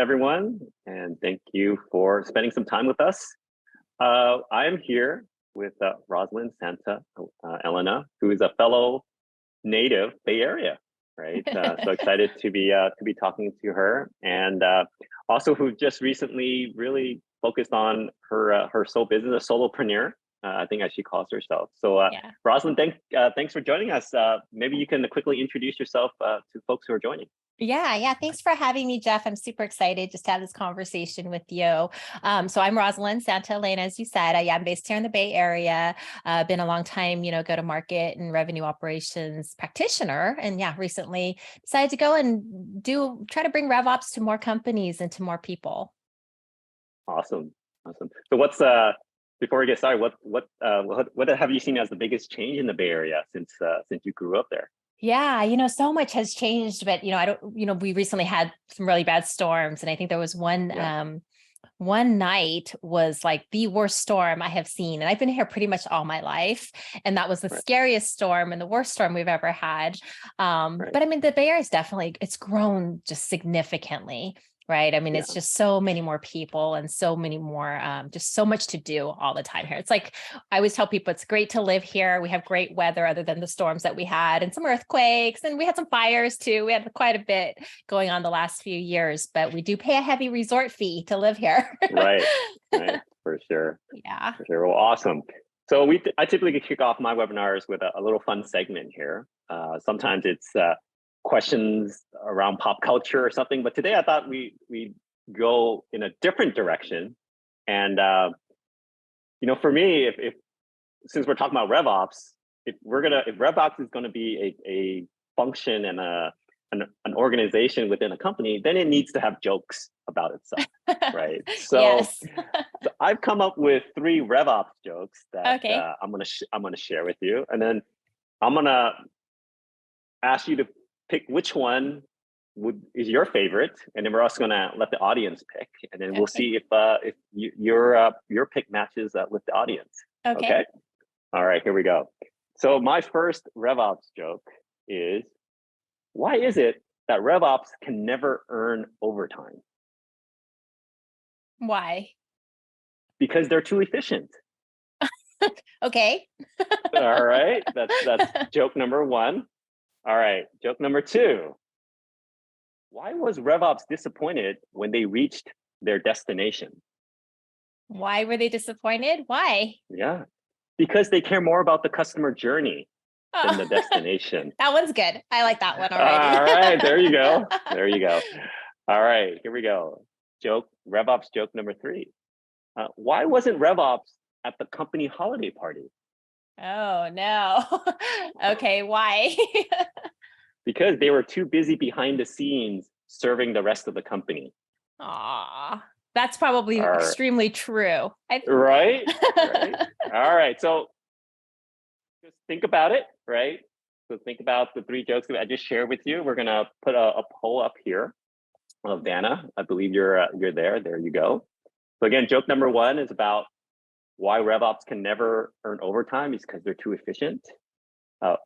everyone, and thank you for spending some time with us. I am here with Rosalyn, Santa, Elena, who is a fellow native Bay Area, right? So excited to be talking to her, and also who just recently really focused on her sole business, a solopreneur. I think as she calls herself. So, Rosalyn, thanks for joining us. Maybe you can quickly introduce yourself to folks who are joining. Yeah. Thanks for having me, Jeff. I'm super excited just to have this conversation with you. So I'm Rosalyn, Santa Elena, as you said. I'm based here in the Bay Area. Been a long time, go-to-market and revenue operations practitioner. And recently decided to go and try to bring RevOps to more companies and to more people. Awesome. So what's before we get started, what have you seen as the biggest change in the Bay Area since you grew up there? Yeah, so much has changed, but we recently had some really bad storms, and I think there was one night was like the worst storm I have seen, and I've been here pretty much all my life, and that was the scariest storm and the worst storm we've ever had. But I mean, the Bay Area it's grown just significantly. Right. I mean, it's just so many more people and so many more, just so much to do all the time here. It's like, I always tell people it's great to live here. We have great weather other than the storms that we had and some earthquakes, and we had some fires too. We had quite a bit going on the last few years, but we do pay a heavy resort fee to live here. Right. For sure. Yeah. For sure. Well, awesome. So I typically kick off my webinars with a little fun segment here. Sometimes it's questions around pop culture or something, but today I thought we go in a different direction. And for me, if since we're talking about RevOps, if RevOps is going to be a function and an organization within a company, then it needs to have jokes about itself, right? So, so I've come up with 3 RevOps jokes that I'm gonna share with you, and then I'm gonna ask you to pick which one is your favorite, and then we're also going to let the audience pick, and then we'll see if your pick matches with the audience. Okay. All right, here we go. So my first RevOps joke is, why is it that RevOps can never earn overtime? Why? Because they're too efficient. Okay. All right, that's joke number 1. All right, joke number 2. Why was RevOps disappointed when they reached their destination? Why were they disappointed? Why? Yeah, because they care more about the customer journey than the destination. That one's good. I like that one already. All right, there you go. All right, here we go. RevOps joke number 3. Why wasn't RevOps at the company holiday party? Oh, no. Okay, why? Because they were too busy behind the scenes serving the rest of the company. Aw, that's probably extremely true. Right? All right, so just think about it, right? So think about the 3 jokes that I just shared with you. We're gonna put a poll up here of Dana. I believe you're there. There you go. So again, joke number 1 is about why RevOps can never earn overtime is because they're too efficient.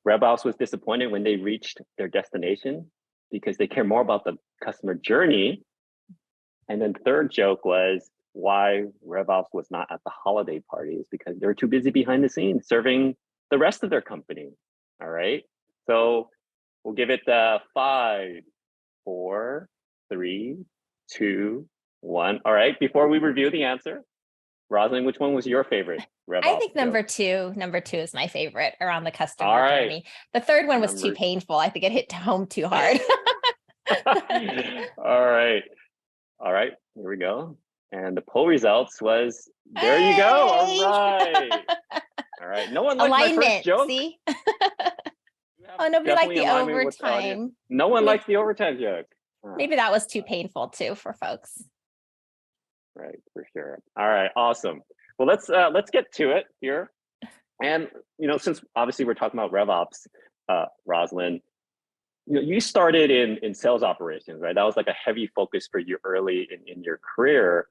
RevOps was disappointed when they reached their destination because they care more about the customer journey. And then third joke was why RevOps was not at the holiday parties because they're too busy behind the scenes serving the rest of their company. All right. So we'll give it 5, 4, 3, 2, 1. All right. Before we review the answer, Rosalyn, which one was your favorite RevOps I think number joke? Number two is my favorite around the customer journey. The third one was too painful. I think it hit home too hard. All right. Here we go. And the poll results was, there you go. All right. No one liked my first joke. See? Oh, nobody liked the overtime. No one liked the overtime joke. Maybe that was too painful too for folks. Right, for sure. All right, awesome. Well, let's get to it here. And since obviously we're talking about RevOps, Rosalyn, you started in sales operations, right? That was like a heavy focus for you early in your career.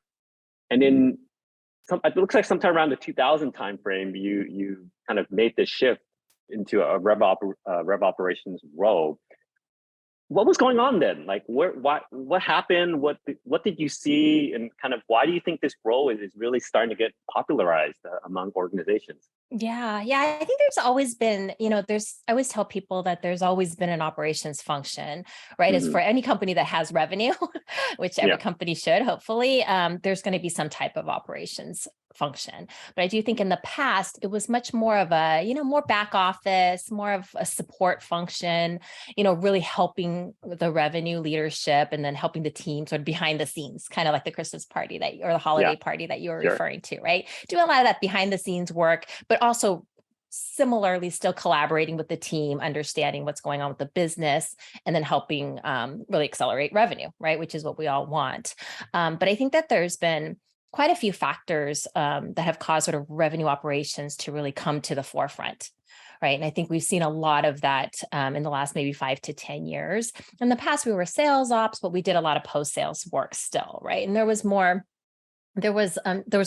And it looks like sometime around the 2000 timeframe, you kind of made this shift into a rev operations role. what was going on then? Like, what happened? What did you see, and kind of why do you think this role is really starting to get popularized among organizations? Yeah. I think there's always been, I always tell people that there's always been an operations function, right? As Hmm. for any company that has revenue, which every Yeah, company should, hopefully, there's going to be some type of operations function. But I do think in the past, it was much more of a, more back office, more of a support function, really helping the revenue leadership and then helping the team sort of behind the scenes, kind of like the Christmas party or the yeah, holiday party that you were sure. referring to, right? Do a lot of that behind the scenes work, but also similarly still collaborating with the team, understanding what's going on with the business, and then helping really accelerate revenue, right? Which is what we all want. But I think that there's been quite a few factors that have caused sort of revenue operations to really come to the forefront. Right. And I think we've seen a lot of that in the last maybe 5 to 10 years. In the past, we were sales ops, but we did a lot of post-sales work still. Right. And there was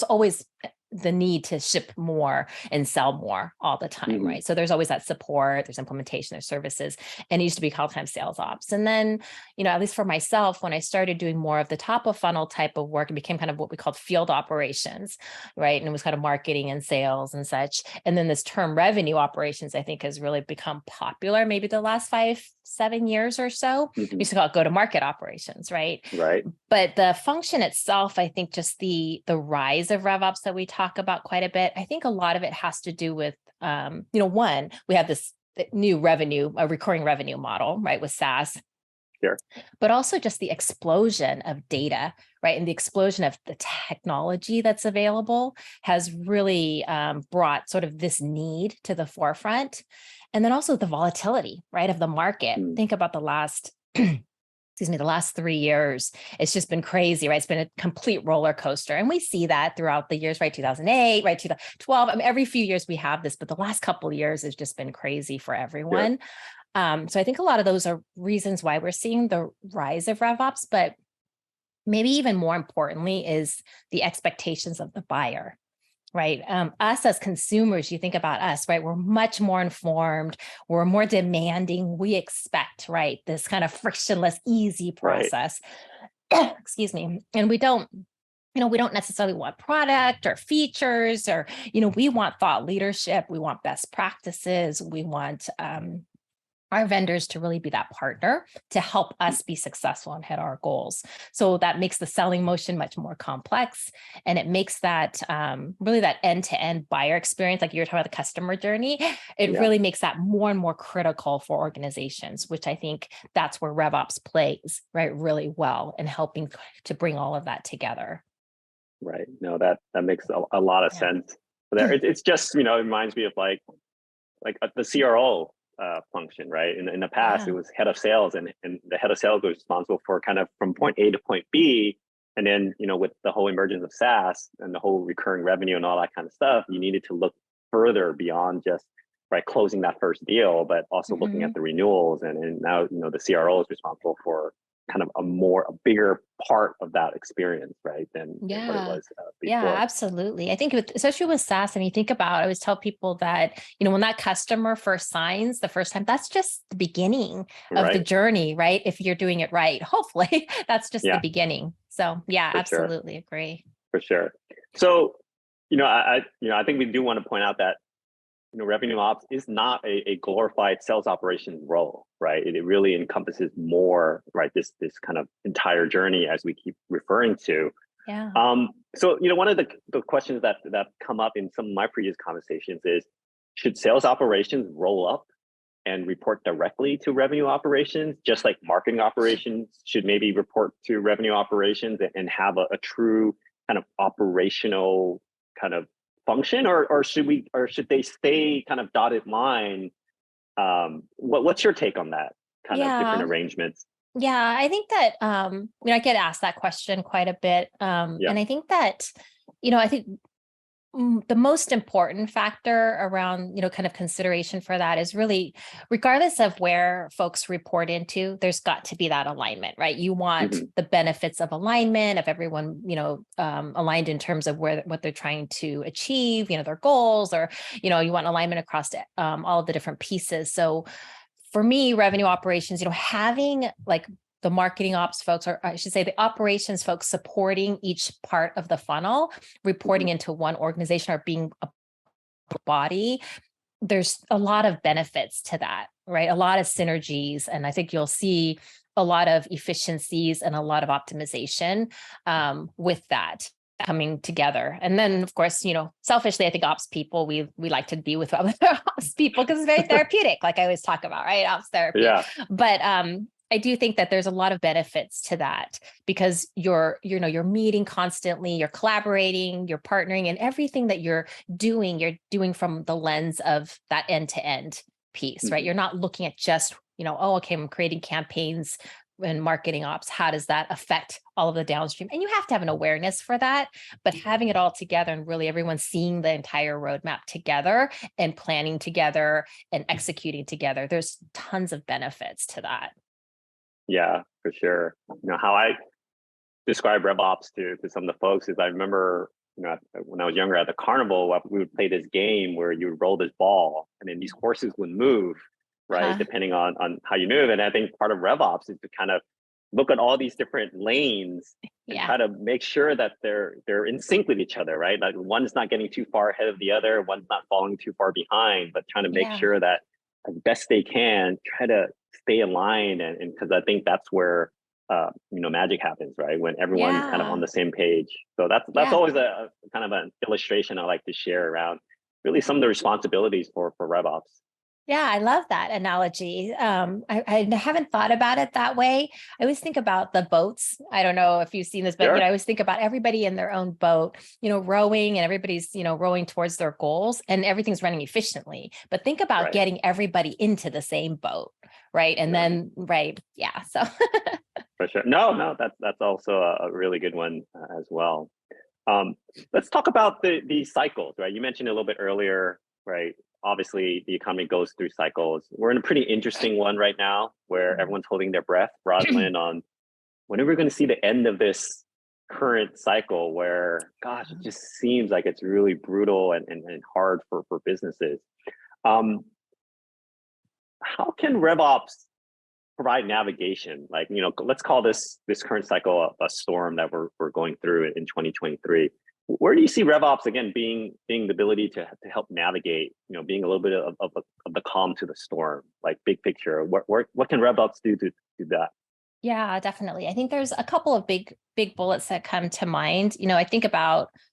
always the need to ship more and sell more all the time, Hmm. right? So there's always that support, there's implementation, there's services, and it used to be called time sales ops. And then, at least for myself, when I started doing more of the top of funnel type of work, it became kind of what we called field operations, right? And it was kind of marketing and sales and such. And then this term revenue operations, I think, has really become popular maybe the last 5-7 years or so. We Hmm. used to call it go-to-market operations, right? Right. But the function itself, I think just the rise of RevOps that we talk about quite a bit, I think a lot of it has to do with, one, we have this new revenue, a recurring revenue model, right, with SaaS, Sure. but also just the explosion of data, right? And the explosion of the technology that's available has really brought sort of this need to the forefront. And then also the volatility, right, of the market. Mm. Think about the last the last 3 years, it's just been crazy, right? It's been a complete roller coaster. And we see that throughout the years, right? 2008, right? 2012. I mean, every few years we have this, but the last couple of years has just been crazy for Sure. everyone. So I think a lot of those are reasons why we're seeing the rise of RevOps, but maybe even more importantly is the expectations of the buyer. Right. Us as consumers, you think about us, right? We're much more informed. We're more demanding. We expect, right, this kind of frictionless, easy Right. process. Excuse me. And we don't necessarily want product or features or, we want thought leadership. We want best practices. We want our vendors to really be that partner to help us be successful and hit our goals. So that makes the selling motion much more complex. And it makes that really that end-to-end buyer experience, like you were talking about the customer journey, it Yeah. really makes that more and more critical for organizations, which I think that's where RevOps plays, right, really well in helping to bring all of that together. Right. No, that makes a lot of Yeah. sense. There, it's just it reminds me of like the CRO function, right? In the past, it Yeah. was head of sales, and the head of sales was responsible for kind of from point A to point B. And then, with the whole emergence of SaaS and the whole recurring revenue and all that kind of stuff, you needed to look further beyond just right closing that first deal, but also looking at Mhm. the renewals. And now, the CRO is responsible for kind of a bigger part of that experience, right? Than what it Yeah. was Yeah, before. absolutely. I think especially with SaaS, and you think about, I always tell people that, when that customer first signs the first time, that's just the beginning of the Right. journey, right? If you're doing it right, hopefully that's just the Yeah, beginning. So yeah, for sure. absolutely agree. For sure. So, I think we do want to point out that revenue ops is not a glorified sales operation role, right? It really encompasses more, right? This kind of entire journey, as we keep referring to. Yeah. So one of the questions that come up in some of my previous conversations is, should sales operations roll up and report directly to revenue operations, just like marketing operations should maybe report to revenue operations and have a true kind of operational kind of function, or should they stay kind of dotted line? What's your take on that kind of different Yeah. arrangements? Yeah. I think that, I get asked that question quite a bit. Yeah. And I think that, I think the most important factor around, kind of consideration for that is really, regardless of where folks report into, there's got to be that alignment, right? You want Hmm. the benefits of alignment, of everyone, aligned in terms of what they're trying to achieve, their goals, or, you want alignment across all of the different pieces. So for me, revenue operations, having like the marketing ops folks, or I should say the operations folks supporting each part of the funnel, reporting into one organization or being a body, there's a lot of benefits to that, right? A lot of synergies. And I think you'll see a lot of efficiencies and a lot of optimization with that coming together. And then, of course, selfishly, I think ops people, we like to be with other ops people because it's very therapeutic, like I always talk about, right? Ops therapy. Yeah. But I do think that there's a lot of benefits to that because you're meeting constantly, you're collaborating, you're partnering, and everything that you're doing from the lens of that end-to-end piece, right? You're not looking at just, okay, I'm creating campaigns and marketing ops. How does that affect all of the downstream? And you have to have an awareness for that, but having it all together and really everyone seeing the entire roadmap together and planning together and executing together, there's tons of benefits to that. Yeah, for sure. How I describe RevOps to some of the folks is I remember, when I was younger at the carnival, we would play this game where you would roll this ball and then these horses would move, right? Depending on how you move. And I think part of RevOps is to kind of look at all these different lanes and try to make sure that they're in sync with each other, right? Like one's not getting too far ahead of the other, one's not falling too far behind, but trying to make sure that as best they can, try to stay in line. And because I think that's where magic happens, right? When everyone's kind of on the same page. So that's always a kind of an illustration I like to share around really some of the responsibilities for RevOps. Yeah, I love that analogy. I haven't thought about it that way. I always think about the boats. I don't know if you've seen this, but I always think about everybody in their own boat, rowing, and everybody's, rowing towards their goals and everything's running efficiently. But think about getting everybody into the same boat, right? And then, yeah. So for sure. No, that's also a really good one as well. Let's talk about the cycles, right? You mentioned a little bit earlier, right? Obviously, the economy goes through cycles. We're in a pretty interesting one right now where everyone's holding their breath, Rosalyn, on when are we going to see the end of this current cycle where, gosh, it just seems like it's really brutal and hard for businesses. How can RevOps provide navigation? Like, let's call this current cycle a storm that we're going through in 2023. Where do you see RevOps again being the ability to help navigate, being a little bit of the calm to the storm, like big picture? What can RevOps do to do that? Yeah, definitely. I think there's a couple of big bullets that come to mind. I think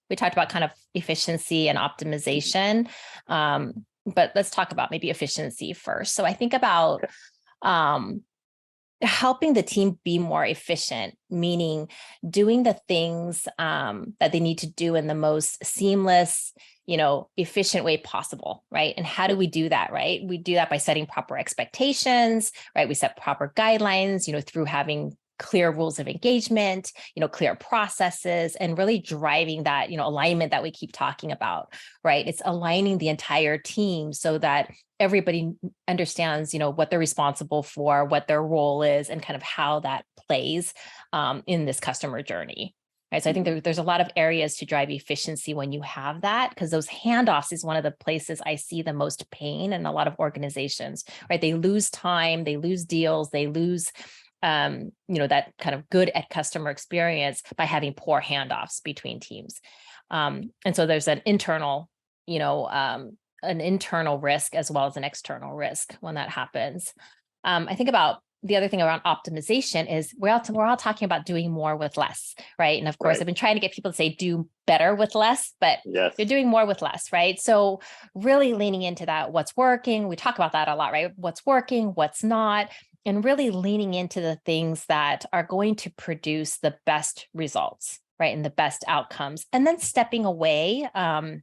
we talked about kind of efficiency and optimization, but let's talk about maybe efficiency first. So I think about helping the team be more efficient, meaning doing the things that they need to do in the most seamless, efficient way possible, right? And how do we do that, right? We do that by setting proper expectations, right? We set proper guidelines, through having clear rules of engagement, clear processes, and really driving that, alignment that we keep talking about, right? It's aligning the entire team so that everybody understands, what they're responsible for, what their role is, and kind of how that plays in this customer journey. Right. So I think there's a lot of areas to drive efficiency when you have that, because those handoffs is one of the places I see the most pain in a lot of organizations, right? They lose time, they lose deals, they lose that kind of good at customer experience by having poor handoffs between teams. And so there's an internal risk as well as an external risk when that happens. I think about the other thing around optimization is we're all talking about doing more with less, right? And of course, I've been trying to get people to say do better with less, but you're doing more with less, right? So really leaning into that, what's working. We talk about that a lot, right? What's working, what's not, and really leaning into the things that are going to produce the best results, right? And the best outcomes, and then stepping away and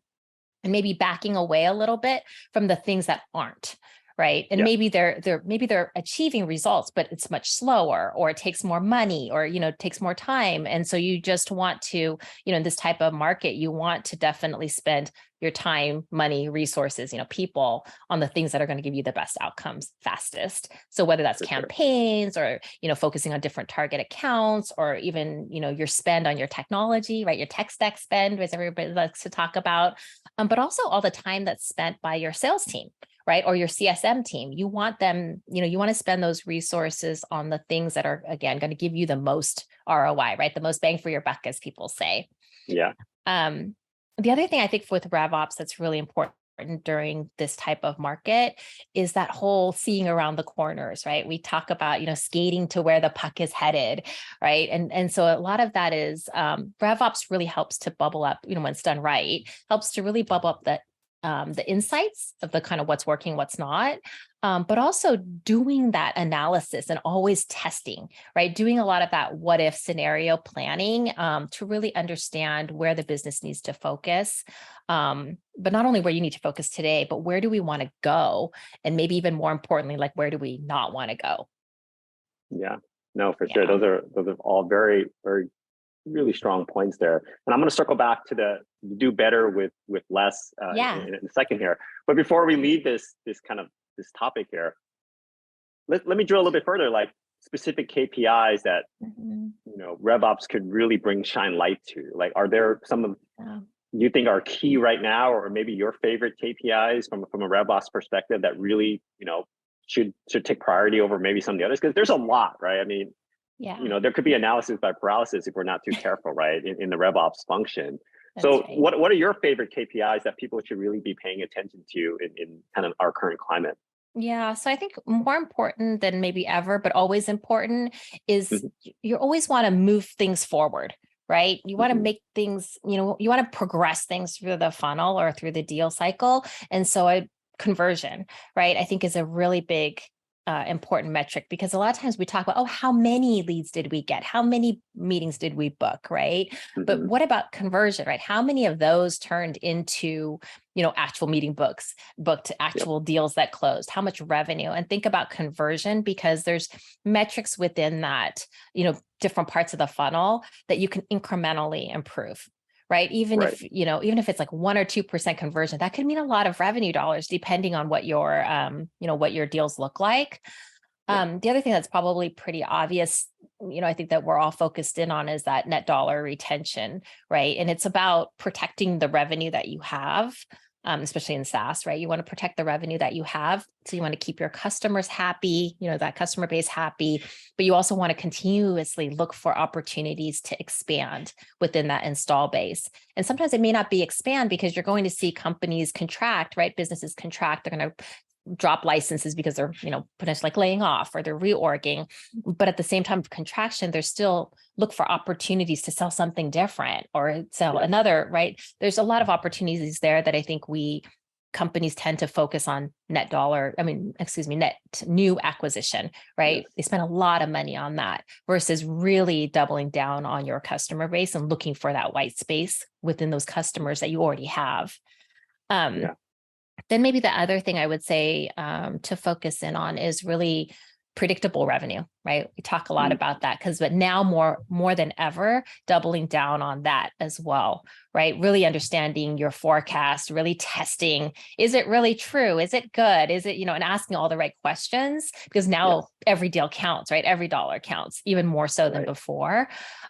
maybe backing away a little bit from the things that aren't, right? And maybe they're achieving results, but it's much slower, or it takes more money, or it takes more time. And so you just want to, in this type of market, you want to definitely spend your time, money, resources, people on the things that are going to give you the best outcomes fastest. So whether that's campaigns or, focusing on different target accounts, or even, your spend on your technology, right? Your tech stack spend, as everybody likes to talk about, but also all the time that's spent by your sales team, right? Or your CSM team. You want them, you want to spend those resources on the things that are, again, going to give you the most ROI, right? The most bang for your buck, as people say. Yeah. The other thing I think with RevOps that's really important during this type of market is that whole seeing around the corners, right? We talk about, skating to where the puck is headed, right? And so a lot of that is RevOps really helps to bubble up, when it's done right, helps to really bubble up the insights of the kind of what's working, what's not, but also doing that analysis and always testing, right? Doing a lot of that what if scenario planning to really understand where the business needs to focus. But not only where you need to focus today, but where do we want to go? And maybe even more importantly, like where do we not want to go? Yeah, no, for sure. Those are all very, very really strong points there. And I'm going to circle back to the do better with less in a second here. But before we leave this topic here, let me drill a little bit further, like specific KPIs that RevOps could really bring shine light to. Like, are there some of you think are key right now, or maybe your favorite KPIs from a RevOps perspective that really should take priority over maybe some of the others? Because there's a lot, right? I mean, there could be analysis by paralysis if we're not too careful, right? In the RevOps function. That's so right. What are your favorite KPIs that people should really be paying attention to in kind of our current climate? Yeah. So I think more important than maybe ever, but always important is you always want to move things forward, right? You want to make things, you want to progress things through the funnel or through the deal cycle. And so conversion, right, I think is a really big important metric, because a lot of times we talk about, how many leads did we get? How many meetings did we book, right? But what about conversion, right? How many of those turned into, actual meeting booked actual deals that closed? How much revenue? And think about conversion, because there's metrics within that, different parts of the funnel that you can incrementally improve. Right. Even if it's like 1 or 2% conversion, that could mean a lot of revenue dollars, depending on what your, what your deals look like. The other thing that's probably pretty obvious, I think that we're all focused in on is that net dollar retention, right? And it's about protecting the revenue that you have, especially in SaaS, right? You want to protect the revenue that you have. So you want to keep your customers happy, that customer base happy, but you also want to continuously look for opportunities to expand within that install base. And sometimes it may not be expand because you're going to see companies contract, right? Businesses contract. They're going to drop licenses because they're, potentially like laying off or they're reorging. But at the same time of contraction, there's still look for opportunities to sell something different or sell another, right? There's a lot of opportunities there that I think companies tend to focus on net new acquisition, right? They spend a lot of money on that versus really doubling down on your customer base and looking for that white space within those customers that you already have. Then maybe the other thing I would say to focus in on is really predictable revenue, right? We talk a lot about that but now more than ever, doubling down on that as well, right? Really understanding your forecast, really testing, is it really true? Is it good? Is it, and asking all the right questions, because now every deal counts, right? Every dollar counts, even more so than before.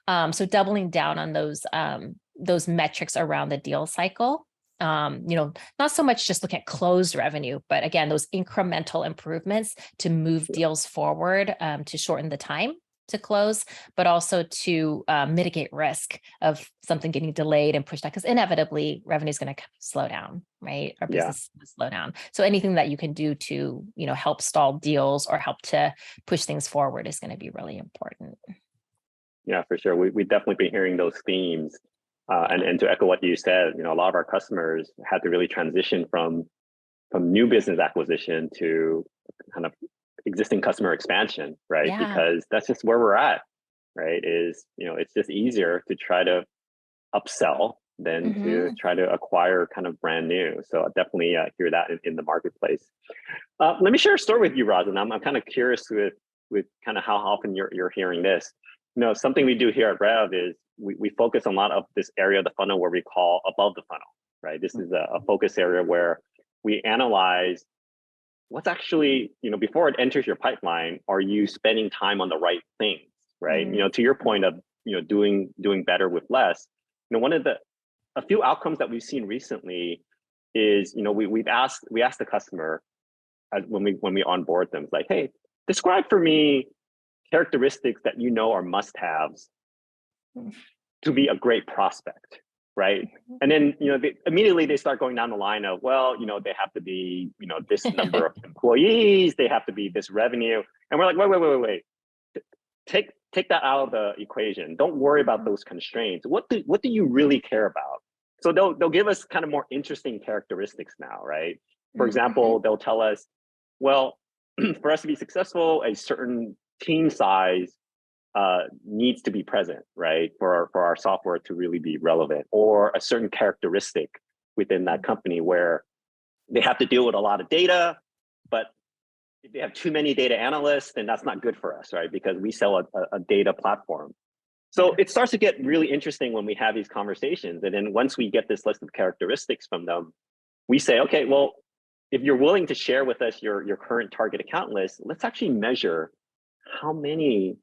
So doubling down on those metrics around the deal cycle. Not so much just looking at closed revenue, but again, those incremental improvements to move deals forward, to shorten the time to close, but also to mitigate risk of something getting delayed and pushed out, because inevitably revenue is going to slow down, right? Our business will slow down. So anything that you can do to, help stall deals or help to push things forward is going to be really important. Yeah, for sure. We definitely been hearing those themes. And to echo what you said, a lot of our customers had to really transition from new business acquisition to kind of existing customer expansion, right? Because that's just where we're at, right? It's just easier to try to upsell than to try to acquire kind of brand new. So I definitely hear that in the marketplace. Let me share a story with you, Rosalyn. I'm kind of curious with kind of how often you're hearing this. Something we do here at Rev is we focus on a lot of this area of the funnel where we call above the funnel, right? This is a focus area where we analyze what's actually, before it enters your pipeline, are you spending time on the right things, right? To your point of, doing better with less, one of a few outcomes that we've seen recently is, we asked the customer, when we onboard them. It's like, hey, describe for me characteristics that you know are must-haves to be a great prospect, right? And then immediately they start going down the line of, well, they have to be this number of employees, they have to be this revenue, and we're like, wait. Take that out of the equation. Don't worry about those constraints. What do you really care about? So they'll give us kind of more interesting characteristics now, right? For example, they'll tell us, well, for us to be successful, a certain team size needs to be present, right? For our software to really be relevant, or a certain characteristic within that company where they have to deal with a lot of data, but if they have too many data analysts, then that's not good for us, right? Because we sell a data platform. So it starts to get really interesting when we have these conversations. And then once we get this list of characteristics from them, we say, okay, well, if you're willing to share with us your current target account list, let's actually measure how many,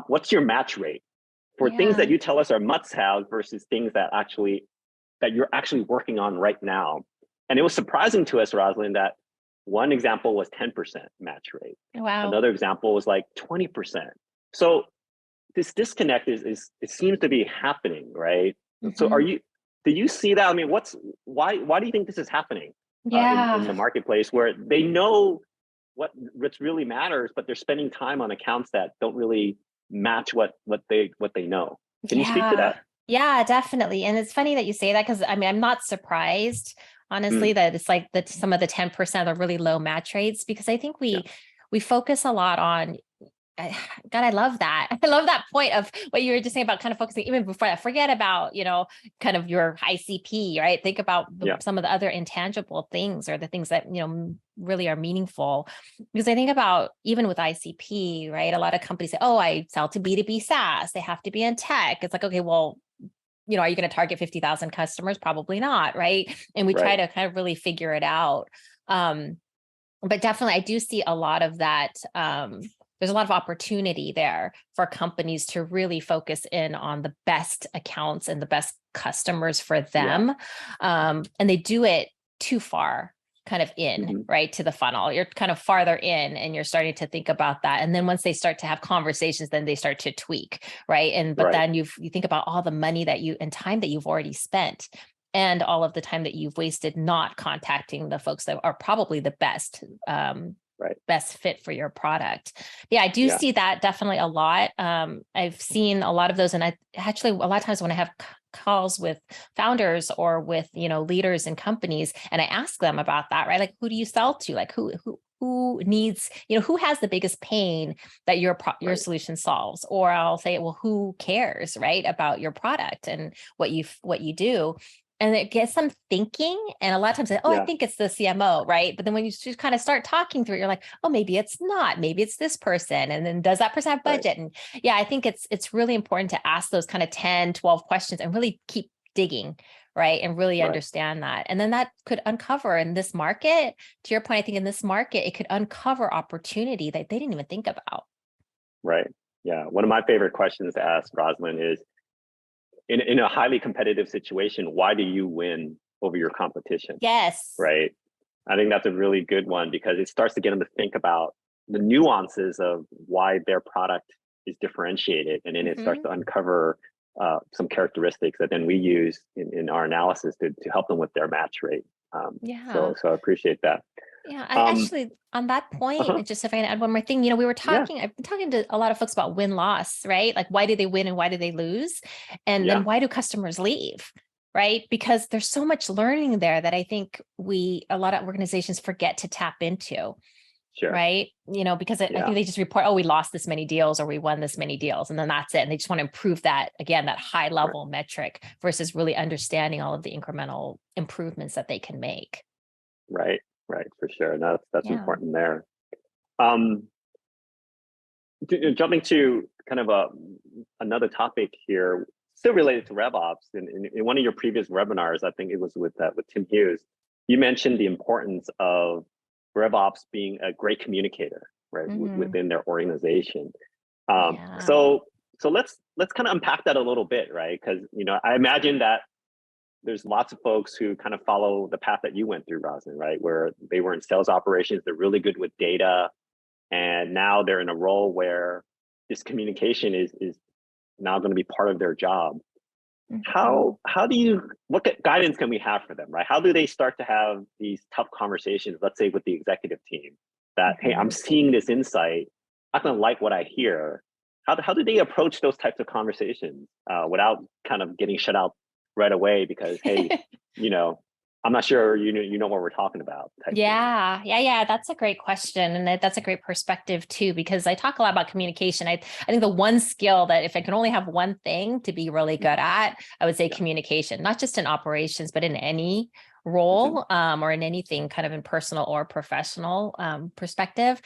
what's your match rate for things that you tell us are must-have versus things that you're actually working on right now. And it was surprising to us, Rosalyn, that one example was 10% match rate. Wow. Another example was like 20%. So this disconnect it seems to be happening, right? So do you see that? I mean, why do you think this is happening in the marketplace, where they know what really matters, but they're spending time on accounts that don't really match what they know? Can you speak to that? Yeah, definitely. And it's funny that you say that, because I mean, I'm not surprised, honestly, that it's like that some of the 10% are really low match rates, because I think we focus a lot on, God, I love that. I love that point of what you were just saying about kind of focusing even before that. Forget about, kind of your ICP, right? Think about some of the other intangible things, or the things that, really are meaningful. Because I think about even with ICP, right? A lot of companies say, oh, I sell to B2B SaaS. They have to be in tech. It's like, okay, well, are you going to target 50,000 customers? Probably not, right? And we try to kind of really figure it out. But definitely, I do see a lot of that. There's a lot of opportunity there for companies to really focus in on the best accounts and the best customers for them. And they do it too far kind of in, right, to the funnel. You're kind of farther in, and you're starting to think about that. And then once they start to have conversations, then they start to tweak, right? But then you think about all the money and time that you've already spent, and all of the time that you've wasted not contacting the folks that are probably the best best fit for your product. Yeah, I do see that definitely a lot. I've seen a lot of those, and I actually, a lot of times when I have calls with founders or with leaders in companies, and I ask them about that, right? Like, who do you sell to? Like, who needs, who has the biggest pain that your solution solves? Or I'll say, well, who cares, right, about your product and what you do? And it gets them thinking. And a lot of times, I think it's the CMO, right? But then when you just kind of start talking through it, you're like, oh, maybe it's not. Maybe it's this person. And then does that person have budget? And I think it's really important to ask those kind of 10, 12 questions and really keep digging, right? And really understand that. And then that could uncover in this market, to your point, I think in this market, it could uncover opportunity that they didn't even think about. Right. Yeah. One of my favorite questions to ask, Rosalyn, is, in a highly competitive situation, why do you win over your competition? Yes. Right. I think that's a really good one, because it starts to get them to think about the nuances of why their product is differentiated. And then it starts to uncover some characteristics that then we use in our analysis to help them with their match rate. So I appreciate that. Yeah, I actually, on that point, just if I can add one more thing, we were talking, I've been talking to a lot of folks about win-loss, right? Like, why do they win and why do they lose? And then why do customers leave, right? Because there's so much learning there that I think a lot of organizations forget to tap into, right? Because I think they just report, oh, we lost this many deals or we won this many deals, and then that's it. And they just want to improve that, again, that high level metric versus really understanding all of the incremental improvements that they can make. Right, for sure. No, that's important there. Jumping to kind of another topic here, still related to RevOps. In one of your previous webinars, I think it was with Tim Hughes, you mentioned the importance of RevOps being a great communicator, right, within their organization. So let's kind of unpack that a little bit, right? Because I imagine that there's lots of folks who kind of follow the path that you went through, Rosalyn, right? Where they were in sales operations, they're really good with data, and now they're in a role where this communication is now going to be part of their job. How do you, what guidance can we have for them, right? How do they start to have these tough conversations, let's say with the executive team, that, hey, I'm seeing this insight, I don't like what I hear. How do they approach those types of conversations without kind of getting shut out right away because, hey, I'm not sure you know what we're talking about. Yeah. That's a great question. And that's a great perspective too, because I talk a lot about communication. I think the one skill that if I can only have one thing to be really good at, I would say communication, not just in operations, but in any role or in anything kind of in personal or professional perspective.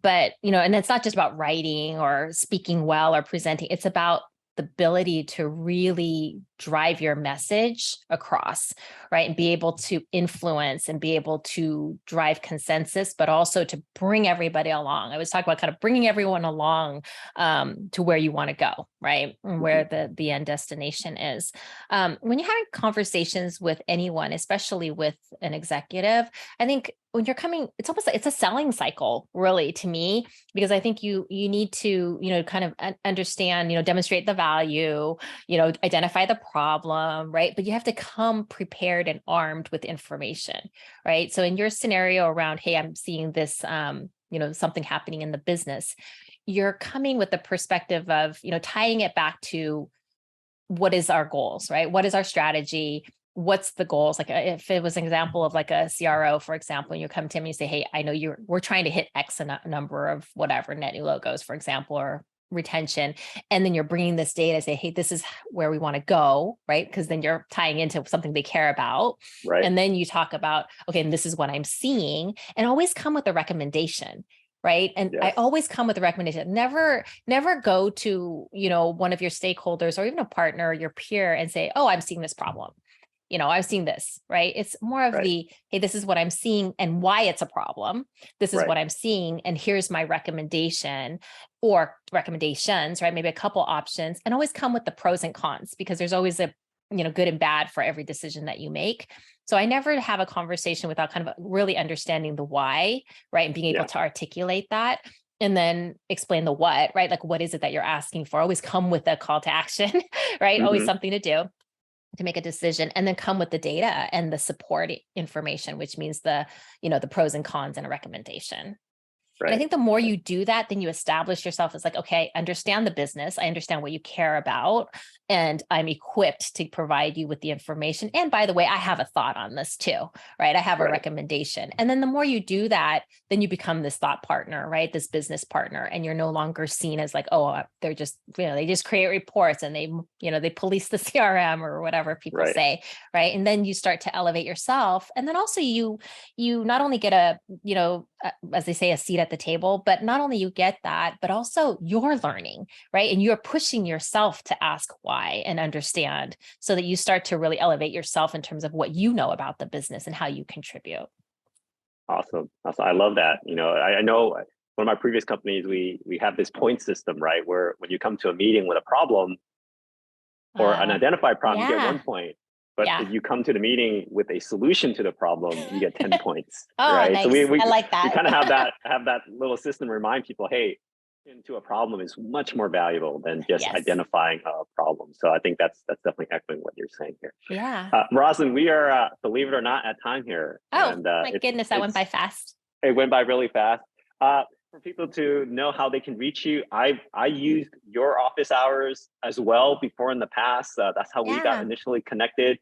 But, and it's not just about writing or speaking well or presenting. It's about the ability to really drive your message across, right? And be able to influence and be able to drive consensus, but also to bring everybody along. I was talking about kind of bringing everyone along to where you want to go, right? And where the end destination is. When you're having conversations with anyone, especially with an executive, I think when you're coming, it's almost like it's a selling cycle, really, to me, because I think you need to, kind of understand, demonstrate the value, identify the problem, right? But you have to come prepared and armed with information, right? So in your scenario around, hey, I'm seeing this, something happening in the business, you're coming with the perspective of, tying it back to what is our goals, right? What is our strategy? What's the goals? Like if it was an example of like a CRO, for example, and you come to him and you say, hey, I know we're trying to hit X number of whatever net new logos, for example, or retention. And then you're bringing this data, say, hey, this is where we want to go, right? Because then you're tying into something they care about. Right. And then you talk about, okay, and this is what I'm seeing, and always come with a recommendation. Right. And I always come with a recommendation. Never go to, one of your stakeholders or even a partner, your peer, and say, oh, I'm seeing this problem. I've seen this, right? It's more of the, hey, this is what I'm seeing and why it's a problem. This is what I'm seeing. And here's my recommendation or recommendations, right? Maybe a couple options, and always come with the pros and cons, because there's always a, good and bad for every decision that you make. So I never have a conversation without kind of really understanding the why, right? And being able to articulate that. And then explain the what, right? Like, what is it that you're asking for? Always come with a call to action, right? Always something to do to make a decision, and then come with the data and the support information, which means the pros and cons and a recommendation. Right. And I think the more you do that, then you establish yourself as like, okay, I understand the business. I understand what you care about, and I'm equipped to provide you with the information. And by the way, I have a thought on this too, right? I have a recommendation. And then the more you do that, then you become this thought partner, right? This business partner. And you're no longer seen as like, oh, they're just, they just create reports and they police the CRM or whatever people say, right? And then you start to elevate yourself. And then also you not only get a, as they say, a seat at the table, but not only you get that, but also you're learning, right? And you're pushing yourself to ask why and understand, so that you start to really elevate yourself in terms of what you know about the business and how you contribute. Awesome. I love that. I know one of my previous companies, we have this point system, right? Where when you come to a meeting with a problem or an identified problem, you get 1 point. But if you come to the meeting with a solution to the problem, you get 10 points. Right. Nice. So we I like that. We kind of have that little system remind people, hey, into a problem is much more valuable than just identifying a problem. So I think that's definitely echoing what you're saying here. Yeah. Rosalyn, we are, believe it or not, at time here. Oh, and, my goodness, that went by fast. It went by really fast. For people to know how they can reach you, I used your office hours as well before in the past. That's how we got initially connected.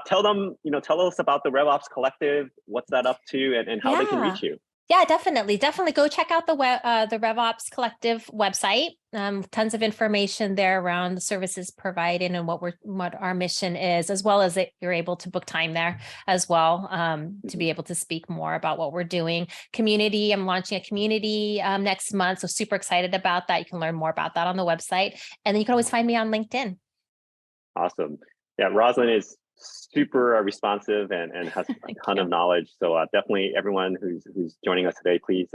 Tell us about the RevOps Collective, what's that up to, and how they can reach you. Yeah, definitely go check out the RevOps Collective website. Tons of information there around the services provided and what our mission is, as well as you're able to book time there as well, to be able to speak more about what we're doing. Community, I'm launching a community next month, so super excited about that. You can learn more about that on the website, and then you can always find me on LinkedIn. Awesome. Yeah, Rosalyn is super responsive and has a ton of knowledge. So definitely everyone who's joining us today, please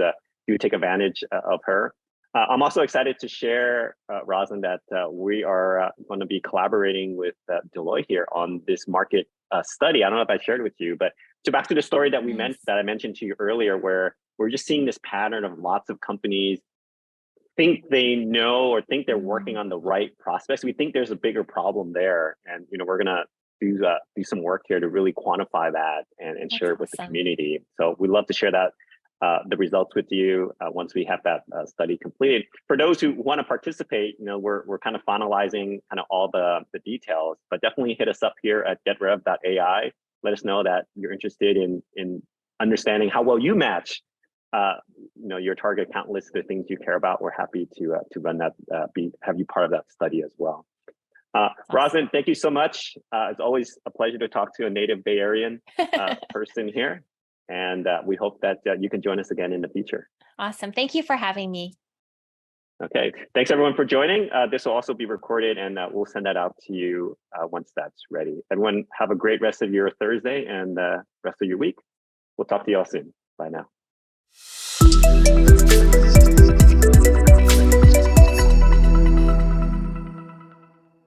do take advantage of her. I'm also excited to share, Rosalyn, that we are going to be collaborating with Deloitte here on this market study. I don't know if I shared with you, but so back to the story that I mentioned to you earlier, where we're just seeing this pattern of lots of companies think they know or think they're working on the right prospects. We think there's a bigger problem there, and we're gonna do some work here to really quantify that and share it with the community. So we'd love to share that the results with you once we have that study completed. For those who want to participate, we're kind of finalizing kind of all the details, but definitely hit us up here at getrev.ai. Let us know that you're interested in understanding how well you match your target account list, the things you care about. We're happy to run that, have you part of that study as well. Rosalyn, thank you so much. It's always a pleasure to talk to a native Bay Arean person here. And we hope that you can join us again in the future. Awesome. Thank you for having me. Okay. Thanks everyone for joining. This will also be recorded, and we'll send that out to you once that's ready. Everyone have a great rest of your Thursday and rest of your week. We'll talk to you all soon. Bye now.